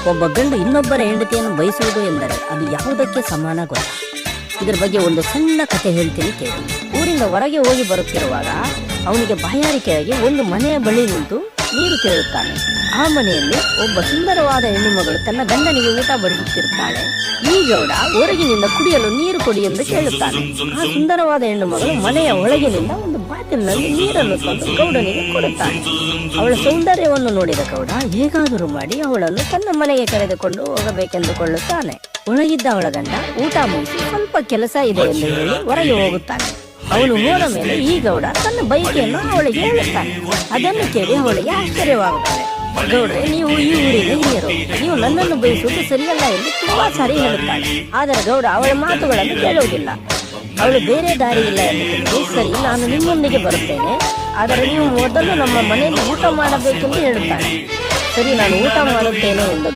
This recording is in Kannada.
ಒಬ್ಬ ಗಂಡು ಇನ್ನೊಬ್ಬರ ಹೆಂಡತಿಯನ್ನು ಬಯಸುವುದು ಎಂದರೆ ಅದು ಯಾವುದಕ್ಕೆ ಸಮಾನ ಗೊತ್ತಾ? ಇದರ ಬಗ್ಗೆ ಒಂದು ಸಣ್ಣ ಕಥೆ ಹೇಳ್ತೀನಿ ಕೇಳಿ. ಊರಿಂದ ಹೊರಗೆ ಹೋಗಿ ಬರುತ್ತಿರುವಾಗ ಅವನಿಗೆ ಬಾಯಾರಿಕೆಯಾಗಿ ಒಂದು ಮನೆಯ ಬಳಿ ನಿಂತು ನೀರು ಕೇಳುತ್ತಾನೆ. ಆ ಮನೆಯಲ್ಲಿ ಒಬ್ಬ ಸುಂದರವಾದ ಹೆಣ್ಣು ಮಗಳು ತನ್ನ ಗಂಡನಿಗೆ ಊಟ ಬಡಿಸುತ್ತಿರುತ್ತಾಳೆ. ಈ ಗೌಡ ಹೊರಗಿನಿಂದ ಕುಡಿಯಲು ನೀರು ಕೊಡಿ ಎಂದು ಕೇಳುತ್ತಾನೆ. ಆ ಸುಂದರವಾದ ಹೆಣ್ಣು ಮಗಳು ಮನೆಯ ಒಳಗಿನಿಂದ ಒಂದು ಬಾಟಲಿನಲ್ಲಿ ನೀರನ್ನು ತಂದು ಗೌಡನಿಗೆ ಕೊಡುತ್ತಾನೆ. ಅವಳ ಸೌಂದರ್ಯವನ್ನು ನೋಡಿದ ಗೌಡ ಹೇಗಾದರೂ ಮಾಡಿ ಅವಳನ್ನು ತನ್ನ ಮನೆಗೆ ಕರೆದುಕೊಂಡು ಹೋಗಬೇಕೆಂದುಕೊಳ್ಳುತ್ತಾನೆ. ಒಳಗಿದ್ದ ಅವಳ ಗಂಡ ಊಟ ಮುಗಿಸಿ ಸ್ವಲ್ಪ ಕೆಲಸ ಇದೆ ಎಂದು ಹೇಳಿ ಹೊರಗೆ ಹೋಗುತ್ತಾನೆ. ಅವನು ಹೋದ ಮೇಲೆ ಈ ಗೌಡ ತನ್ನ ಬಯಕೆಯನ್ನು ಅವಳಿಗೆ ಹೇಳುತ್ತಾನೆ. ಅದನ್ನು ಕೇಳಿ ಅವಳಿಗೆ ಆಶ್ಚರ್ಯವಾಗುತ್ತದೆ. ಗೌಡ್ರೆ, ನೀವು ಈ ಊರಿನ ಹಿರಿಯರು, ನೀವು ನನ್ನನ್ನು ಬಯಸುವುದು ಸರಿಯಲ್ಲ ಎಂದು ತುಂಬಾ ಸಾರಿ ಹೇಳುತ್ತಾಳೆ. ಆದರೆ ಗೌಡ ಅವಳ ಮಾತುಗಳನ್ನು ಕೇಳುವುದಿಲ್ಲ. ಅವಳು ಬೇರೆ ದಾರಿ ಇಲ್ಲ ಎಂದು ಸರಿ, ನಾನು ನಿಮ್ಮೊಂದಿಗೆ ಬರುತ್ತೇನೆ, ಆದರೆ ನೀವು ಮೊದಲು ನಮ್ಮ ಮನೆಯಲ್ಲಿ ಊಟ ಮಾಡಬೇಕೆಂದು ಹೇಳುತ್ತಾಳೆ. ಸರಿ, ನಾನು ಊಟ ಮಾಡುತ್ತೇನೆ ಎಂದು